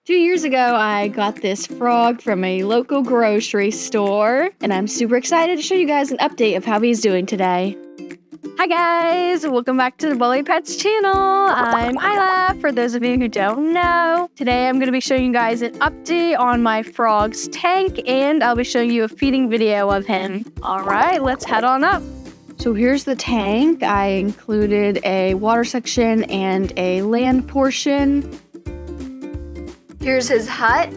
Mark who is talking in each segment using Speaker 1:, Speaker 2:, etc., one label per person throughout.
Speaker 1: 2 years ago, I got this frog from a local grocery store, and I'm super excited to show you guys an update of how he's doing today. Hi guys, welcome back to the BubblyPetz channel. I'm Isla, for those of you who don't know. Today I'm going to be showing you guys an update on my frog's tank, and I'll be showing you a feeding video of him. Alright, let's head on up. So here's the tank. I included a water section and a land portion. Here's his hut.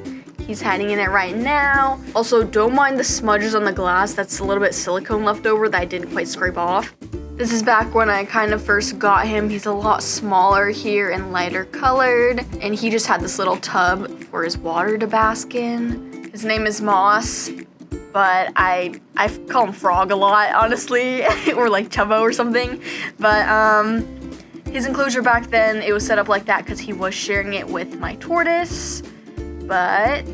Speaker 1: He's hiding in it right now. Also, don't mind the smudges on the glass. That's a little bit silicone left over that I didn't quite scrape off. This is back when I kind of first got him. He's a lot smaller here and lighter colored. And he just had this little tub for his water to bask in. His name is Moss, but I call him Frog a lot, honestly. Or like Chubbo or something. But his enclosure back then, it was set up like that because he was sharing it with my tortoise. But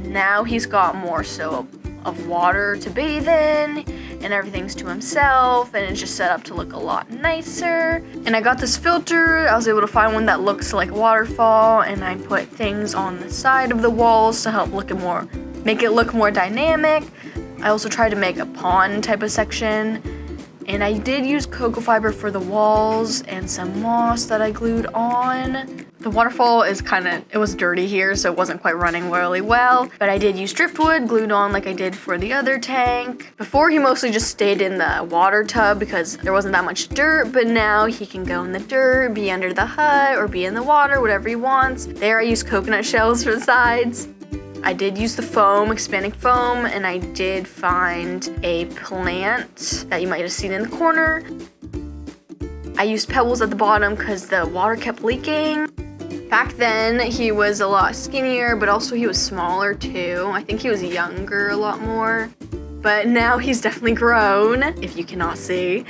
Speaker 1: now he's got more so of water to bathe in, and everything's to himself, and it's just set up to look a lot nicer. And I got this filter. I was able to find one that looks like a waterfall, and I put things on the side of the walls to help make it look more dynamic. I also tried to make a pond type of section. And I did use cocoa fiber for the walls and some moss that I glued on. The waterfall is it was dirty here, so it wasn't quite running really well. But I did use driftwood glued on like I did for the other tank. Before, he mostly just stayed in the water tub because there wasn't that much dirt. But now he can go in the dirt, be under the hut, or be in the water, whatever he wants. There I used coconut shells for the sides. I did use the foam, expanding foam, and I did find a plant that you might have seen in the corner. I used pebbles at the bottom because the water kept leaking. Back then, he was a lot skinnier, but also he was smaller too. I think he was younger a lot more. But now he's definitely grown, if you cannot see.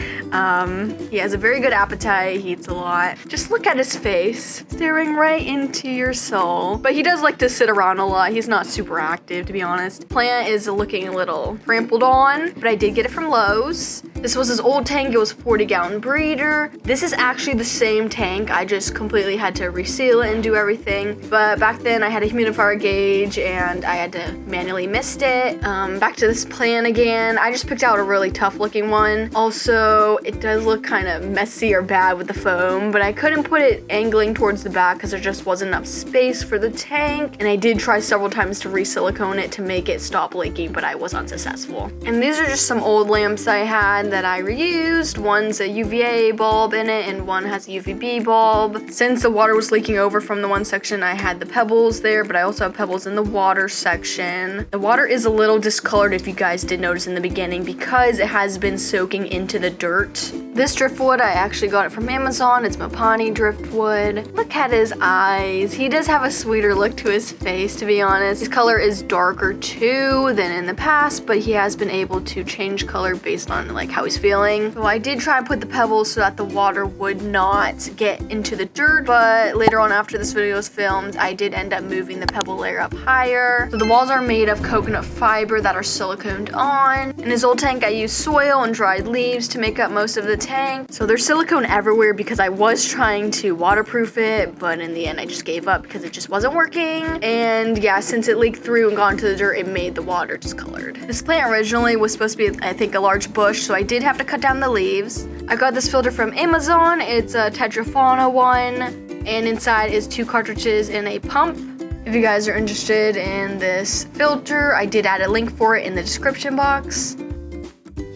Speaker 1: He has a very good appetite, he eats a lot. Just look at his face, staring right into your soul. But he does like to sit around a lot. He's not super active, to be honest. Plant is looking a little trampled on, but I did get it from Lowe's. This was his old tank. It was a 40-gallon breeder. This is actually the same tank. I just completely had to reseal it and do everything. But back then I had a humidifier gauge and I had to manually mist it. Back to this plant again. I just picked out a really tough looking one. Also, it does look kind of messy or bad with the foam, but I couldn't put it angling towards the back because there just wasn't enough space for the tank. And I did try several times to re-silicone it to make it stop leaking, but I was unsuccessful. And these are just some old lamps I had that I reused. One's a UVA bulb in it and one has a UVB bulb. Since the water was leaking over from the one section, I had the pebbles there, but I also have pebbles in the water section. The water is a little discolored, if you guys did notice in the beginning, because it has been soaking into the dirt. This driftwood, I actually got it from Amazon. It's Mapani driftwood. Look at his eyes. He does have a sweeter look to his face, to be honest. His color is darker too than in the past, but he has been able to change color based on like how he's feeling. So I did try and put the pebbles so that the water would not get into the dirt, but later on after this video was filmed, I did end up moving the pebble layer up higher. So the walls are made of coconut fiber that are siliconed on. In his old tank, I used soil and dried leaves to make up most of the tank. So there's silicone everywhere because I was trying to waterproof it, but in the end I just gave up because it just wasn't working. And yeah, since it leaked through and got into the dirt, it made the water discolored. This plant originally was supposed to be, I think, a large bush, so I did have to cut down the leaves. I got this filter from Amazon. It's a Tetrafauna one, and inside is 2 cartridges and a pump. If you guys are interested in this filter, I did add a link for it in the description box.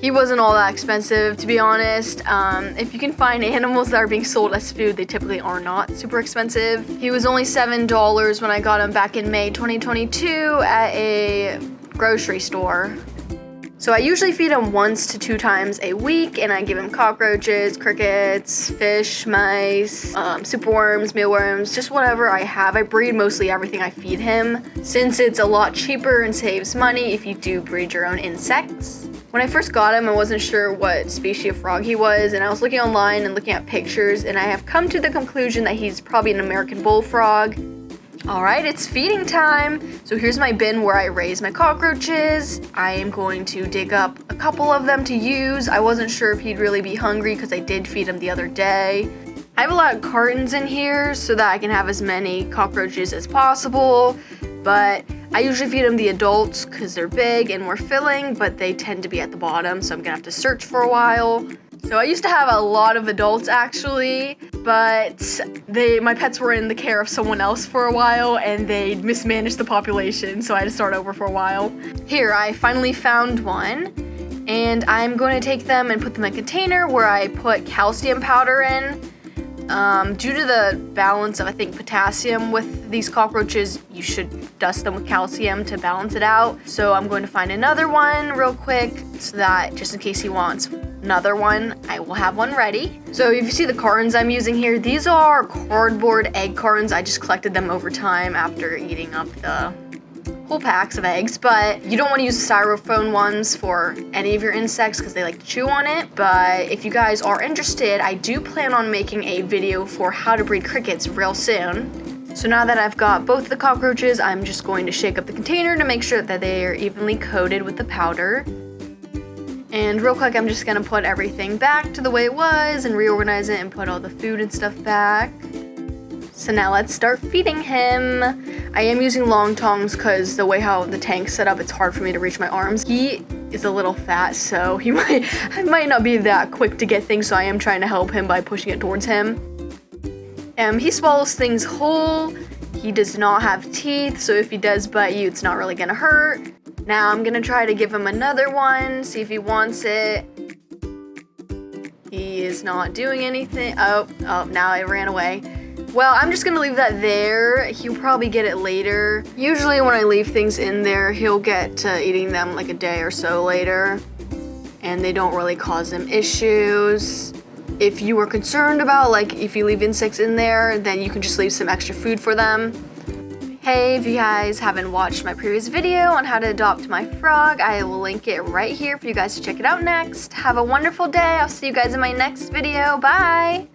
Speaker 1: He wasn't all that expensive, to be honest. If you can find animals that are being sold as food, they typically are not super expensive. He was only $7 when I got him back in May 2022 at a grocery store. So I usually feed him 1 to 2 times a week, and I give him cockroaches, crickets, fish, mice, superworms, mealworms, just whatever I have. I breed mostly everything I feed him, since it's a lot cheaper and saves money if you do breed your own insects. When I first got him, I wasn't sure what species of frog he was, and I was looking online and looking at pictures, and I have come to the conclusion that he's probably an American bullfrog. Alright, it's feeding time. So here's my bin where I raise my cockroaches. I am going to dig up a couple of them to use. I wasn't sure if he'd really be hungry because I did feed him the other day. I have a lot of cartons in here so that I can have as many cockroaches as possible, but I usually feed them the adults because they're big and more filling, but they tend to be at the bottom, so I'm gonna have to search for a while. So I used to have a lot of adults actually, but my pets were in the care of someone else for a while and they mismanaged the population, so I had to start over for a while. Here, I finally found one, and I'm going to take them and put them in a container where I put calcium powder in. Due to the balance of, I think, potassium with these cockroaches, you should dust them with calcium to balance it out. So I'm going to find another one real quick so that just in case he wants another one, I will have one ready. So if you see the cartons I'm using here, these are cardboard egg cartons. I just collected them over time after eating up the whole packs of eggs, but you don't want to use the styrofoam ones for any of your insects because they like to chew on it. But if you guys are interested, I do plan on making a video for how to breed crickets real soon. So now that I've got both the cockroaches, I'm just going to shake up the container to make sure that they are evenly coated with the powder. And real quick, I'm just gonna put everything back to the way it was and reorganize it and put all the food and stuff back. So now let's start feeding him. I am using long tongs because the way how the tank's set up, it's hard for me to reach my arms. He is a little fat, so I might not be that quick to get things, so I am trying to help him by pushing it towards him. He swallows things whole. He does not have teeth, so if he does bite you, it's not really gonna hurt. Now I'm gonna try to give him another one, see if he wants it. He is not doing anything. Oh, now it ran away. Well, I'm just gonna leave that there. He'll probably get it later. Usually when I leave things in there, he'll get to eating them like a day or so later, and they don't really cause him issues. If you were concerned about, like, if you leave insects in there, then you can just leave some extra food for them. Hey, if you guys haven't watched my previous video on how to adopt my frog, I will link it right here for you guys to check it out next. Have a wonderful day. I'll see you guys in my next video. Bye!